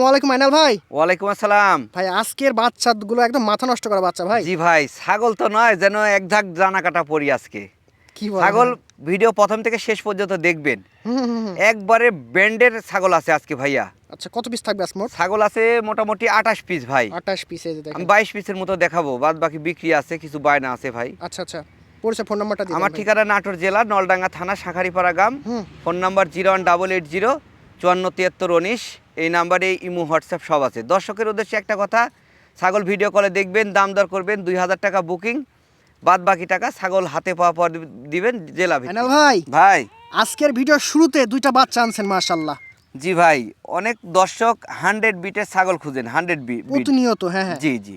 আসসালামু আলাইকুম আইনাল ভাই। ওয়ালাইকুম আসসালাম। ভাই আজকের বাচ্চাগুলো একদম মাথা নষ্ট করা বাচ্চা ভাই। জি ভাই, ছাগল তো নয়, যেন এক ঝাঁক জানা কাটা পড়ি আজকে। কি বলেন? ছাগল ভিডিও প্রথম থেকে শেষ পর্যন্ত দেখবেন। একবারে ব্যান্ডের ছাগল আছে আজকে ভাইয়া। আচ্ছা, কত পিস থাকবে আজকে মোট? ছাগল আছে মোটামুটি 28 পিস ভাই। 28 পিস এই যে দেখেন। আমি 22 পিসের মতো দেখাবো, বাদ বাকি বিক্রি আছে, কিছু বায়না আছে ভাই। আচ্ছা আচ্ছা, পরিচয় ফোন নাম্বারটা দিন। আমার ঠিকানা নাটোর জেলা নলডাঙ্গা থানা শাঁখারীপাড়া গ্রাম। Phone number 01880 547319। এই নাম্বারে ইমো হোয়াটসঅ্যাপ সব আছে। দর্শকের উদ্দেশ্যে একটা কথা, ছাগল ভিডিও কলে দেখবেন, দাম দর করবেন, 2000 টাকা বুকিং, বাদ বাকি টাকা ছাগল হাতে পাওয়া পর দিবেন জেলা ভিত্তিক। আইনাল ভাই, ভাই আজকের ভিডিওর শুরুতে দুইটা বাচ্চা আনছেন মাশাআল্লাহ। জি ভাই, অনেক দর্শক 100 বিটের ছাগল খুঁজেন, 100 বিট প্রতিনিয়ত। হ্যাঁ হ্যাঁ, জি জি।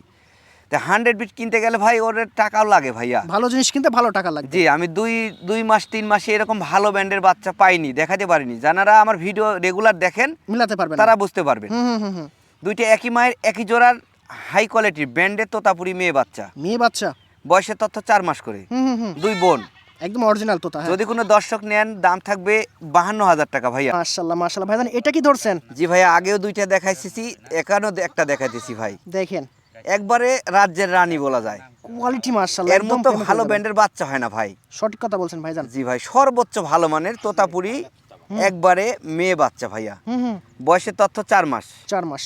তা 100 বিট কিনতে গেলে ভাই ওর টাকাও লাগে ভাইয়া। ভালো জিনিস কিনতে ভালো টাকা লাগবে। জি, আমি দুই মাস 3 মাসে এরকম ভালো ব্র্যান্ডের বাচ্চা পাইনি, দেখাতে পারিনি। যারা আমার ভিডিও রেগুলার দেখেন মিলাতে পারবেন, তারা বুঝতে পারবেন। হুম। দুইটা একই মায়ের একই জোড়ার হাই কোয়ালিটির ব্র্যান্ডের তোতাপুরি মেয়ে বাচ্চা। মেয়ে বাচ্চা, বয়সের তথ্য 4 মাস করে। দুই বোন, একদম অরিজিনাল তোতা। হ্যাঁ, যদি কোনো দর্শক নেন দাম থাকবে 52,000 টাকা ভাইয়া। মাশাআল্লাহ মাশাআল্লাহ। ভাইজান এটা কি ধরছেন? জি ভাইয়া, আগেও দুইটা দেখাইছি, এখানেও একটা দেখাইতেছি ভাই। দেখেন, একবারে রাজ্যের রানী বলা যায়। কোয়ালিটি মাশাআল্লাহ, এর মতো ভালো ব্র্যান্ডের বাচ্চা হয় না ভাই। সঠিক কথা বলছেন ভাইজান। জি ভাই, সর্বোচ্চ ভালো মানের তোতাপুরি একবারে মেয়ে বাচ্চা ভাইয়া। বয়সের তথ্য 4 মাস। 4 মাস।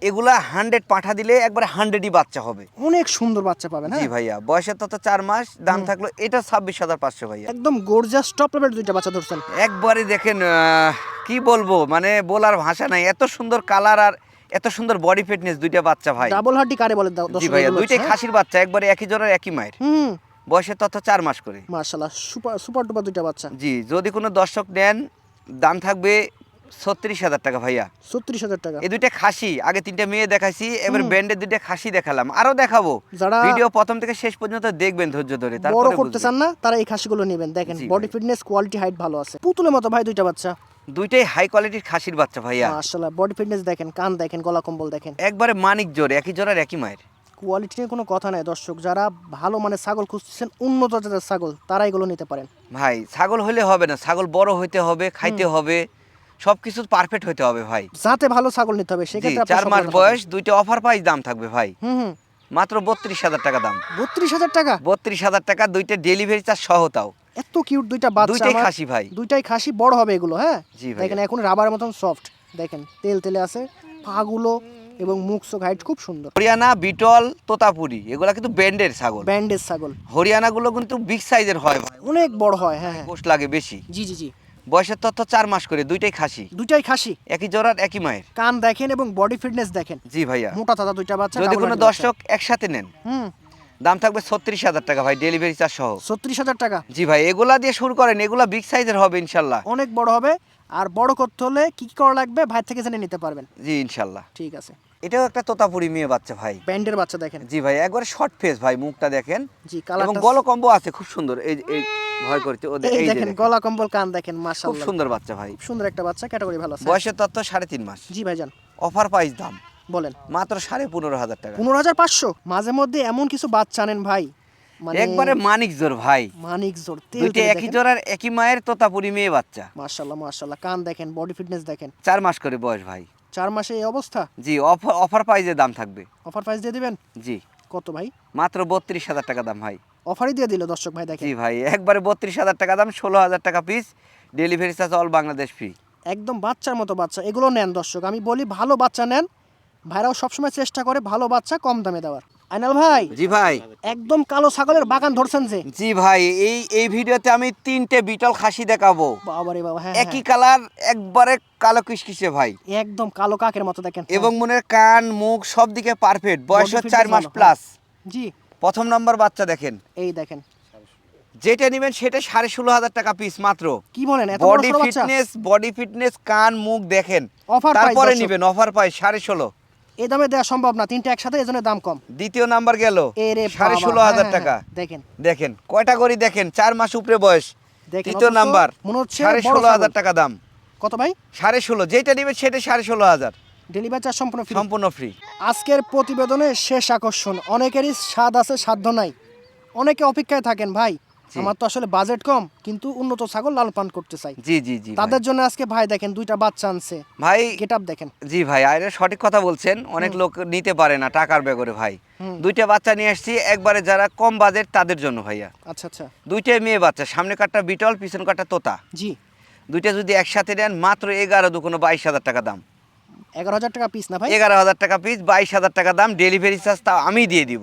এগুলা 100 পাঠা দিলে একবারে 100ই বাচ্চা হবে। অনেক সুন্দর বাচ্চা পাবেন। জি হ্যাঁ ভাইয়া, বয়সের তথ্য 4 মাস। দাম থাকলো এটা 26,500 ভাইয়া। একদম গর্জিয়াস টপ লেভেল দুইটা বাচ্চা ধরছেন। একবারে দেখেন, কি বলবো, মানে বলার ভাষা নাই, এত সুন্দর কালার আর এত সুন্দর বডি ফিটনেস দুইটা বাচ্চা ভাই। ডাবল হাড্ডি কারে বলে জি ভাইয়া, দুইটাই খাসির বাচ্চা, একবারে একই জোড়ার একই মায়ের। বয়সের তথ্য 4 মাস করে। মাশাআল্লাহ, সুপার সুপার ডুপার দুইটা বাচ্চা। জি, যদি কোনো দর্শক নেন দাম থাকবে 36,000 টাকা ভাইয়া। 36,000 টাকা। এই দুইটা খাসি, আগে 3টা মেয়ে দেখাইছি, এবার ব্যান্ডের 2টা খাসি দেখালাম, আরো দেখাবো। যারা ভিডিও প্রথম থেকে শেষ পর্যন্ত দেখবেন ধৈর্য ধরে, বড় তারপরে করতে চান না তারা এই খাসিগুলো নেবেন। দেখেন জি বডি ভাই। ফিটনেস, কোয়ালিটি, হাইট ভালো আছে। পুতুলের মতো ভাই দুইটা বাচ্চা। দুইটাই হাই কোয়ালিটির খাসির বাচ্চা ভাইয়া। মাশাআল্লাহ, বডি ফিটনেস দেখেন, কান দেখেন, গলা কম্বল দেখেন। একবারে মানিক জোর, একই জোড়ার একই মায়ের। কোয়ালিটি নিয়ে কোনো কথা নাই। দর্শক যারা ভালো মানে ছাগল খুঁজছেন, উন্নত জাতের ছাগল, তারা এগুলো নিতে পারেন। ভাই ছাগল হলে হবে না, ছাগল বড় হইতে হবে, খাইতে হবে, সবকিছু পারফেক্ট হইতে হবে ভাই। যাতে ভালো ছাগল নিতে হবে জি, সেক্ষেত্রে 4 মাস বয়স, দুইটা অফার প্রাইস দাম থাকবে ভাই। মাত্র 32,000 টাকা দাম। 32,000 টাকা। 32,000 টাকা, দুইটা ডেলিভারি চার্জ সহ। তাও এত কিউট দুইটা বাচ্চা। দুইটাই খাসি ভাই। দুইটাই খাসি, বড় হবে এগুলো। হ্যাঁ জি ভাই। দেখেন এখন রাবারের মতন সফট, দেখেন তেল তেলে আছে পাগুলো, এবং মুখ চোখ হাইট খুব সুন্দর। হরিয়ানা, বিটল, তোতাপুরি এগুলা কিন্তু ব্যান্ডের ছাগল। ব্যান্ডেজ ছাগল। হরিয়ানা গুলো কিন্তু বিগ সাইজের হয় ভাই, অনেক বড় হয়। হ্যাঁ হ্যাঁ, গোশ লাগে বেশি। জি। বয়সের তথ্য 4 মাস করে, দুইটাই খাসি, দুইটাই খাসি, একই জোড়ার একই মায়ের। কান দেখেন এবং বডি ফিটনেস দেখেন। জি ভাইয়া, মোটা তাজা দুইটা বাচ্চা। যদি কোনো দর্শক একসাথে নেন দাম থাকবে 36,000 টাকা ভাই, ডেলিভারি চার্জ সহ। 36,000 টাকা। জি ভাই, এগুলা দিয়ে শুরু করেন, এগুলা বিগ সাইজের হবে ইনশাল্লাহ। অনেক বড় হবে। আর বড় করতে হলে কি কি করা লাগবে ভাই থেকে জেনে নিতে পারবেন। জি ইনশাল্লাহ। ঠিক আছে। এটাও একটা তোতাপুরি মেয়ে বাচ্চা ভাই, ব্যান্ডের বাচ্চা দেখেন। জি ভাই, একবারে শর্ট ফেস ভাই, মুখটা দেখেন। জি, এবং কালারটা গল কম্বো আছে খুব সুন্দর। এই ভয় করতে ওদের, এই এই যে দেখেন দেখেন, গলা কম্বল, কান দেখেন, খুব মাশাআল্লাহ সুন্দর বাচ্চা ভাই। খুব সুন্দর একটা বাচ্চা, ক্যাটাগরি ভালো আছে। বয়সের তথ্য 3.5 মাস। জি ভাইজান, অফার প্রাইস দাম বলেন। মাত্র 15,500 টাকা। 15,500। মাঝে মধ্যে এমন কিছু বাচ্চা আনেন ভাই, মানে একবারে মানিক জোর ভাই, মানিক জোর, তেল দুইটা তেলে একই দেখেন। জোড়ার একই মায়ের তোতাপুরি মেয়ে বাচ্চা। মাশাআল্লাহ, কান দেখেন, বডি ফিটনেস দেখেন। 4 মাস করে বয়স ভাই। 4 মাসে এই অবস্থা। জি, অফার প্রাইজে দাম থাকবে। অফার প্রাইস দিয়ে দিবেন? জি, কত ভাই? মাত্র 32,000 টাকা দাম ভাই। অফারই দিয়ে দিল দর্শক ভাই দেখেন। জি ভাই, একবারে 32,000 টাকা দাম, 16,000 টাকা piece, delivery charge all Bangladesh free. একদম বাচ্চার মতো বাচ্চা, এগুলো নেন দর্শক। আমি বলি ভালো বাচ্চা নেন। ভাইরাও সবসময় চেষ্টা করে ভালো বাচ্চা কম দামে দেওয়ার। আইনাল ভাই, জি ভাই। একদম কালো ছাগলের বাগান ধরছেন যে। জি ভাই, এই ভিডিওতে আমি 3টে বিটল খাসি দেখাবো। বাবারে বাবা, হ্যাঁ একই কালার, একবারে কালো কিসকিসে ভাই, একদম কালো কাকের মতো দেখেন। এবং মনের কান মুখ সব দিকে পারফেক্ট। বয়স Body 4 মাস fitness ভালো, প্লাস। জি, প্রথম নাম্বার বাচ্চা দেখেন, এই দেখেন। যেটা নেবেন সেটা 16,500 টাকা পিস মাত্র। কি বলেন, এত বড় সরো বাচ্চা? বডি ফিটনেস, কান মুখ দেখেন, অফার প্রাইস তারপরে দর্শক। নেবেন। Offer price 16,500। এই দামে দেওয়া সম্ভব না, তিনটা একসাথে, এজন্য দাম কম। দ্বিতীয় নাম্বার গেল এরে বাবা, 16,500 টাকা। দেখেন দেখেন কয়টা করে, দেখেন 4 মাস উপরে বয়স। দেখেন, তৃতীয় অথচ নাম্বার মনে হচ্ছে বড় 16,500 ছাগল। টাকা দাম। কত ভাই? 16,500, যেটা নেবেন সেটা 16,500, ডেলিভারি চার্জ সম্পূর্ণ ফ্রি। সম্পূর্ণ ফ্রি। আজকের প্রতিবেদনে শেষ আকর্ষণ। অনেকেরই স্বাদ আছে, সাধ্য নাই, অনেকে অপেক্ষায় থাকেন ভাই। আমার তো আসলে বাজেট কম, কিন্তু উন্নত ছাগল লালন পালন করতে চাই। জি জি জি তাদের জন্য আজকে ভাই দেখেন দুইটা বাচ্চা আনছে, ভাই। গেটআপ দেখেন। জি ভাই, আরে সঠিক কথা বলছেন, অনেক লোক নিতে পারে না টাকার ব্যাপারে ভাই। দুইটা বাচ্চা নিয়ে আসছি একবারে, যারা কম বাজেট তাদের জন্য ভাইয়া। আচ্ছা আচ্ছা। দুইটাই মেয়ে বাচ্চা, সামনে কাটটা বিটল, পিছন কাটটা তোতা। জি। দুইটা যদি একসাথে নেন মাত্র 11-22 হাজার টাকা দাম। 11,000 টাকা পিস না ভাই? 11,000 টাকা পিস, 22,000 টাকা দাম। ডেলিভারি চার্জ তা আমি দিয়ে দিব।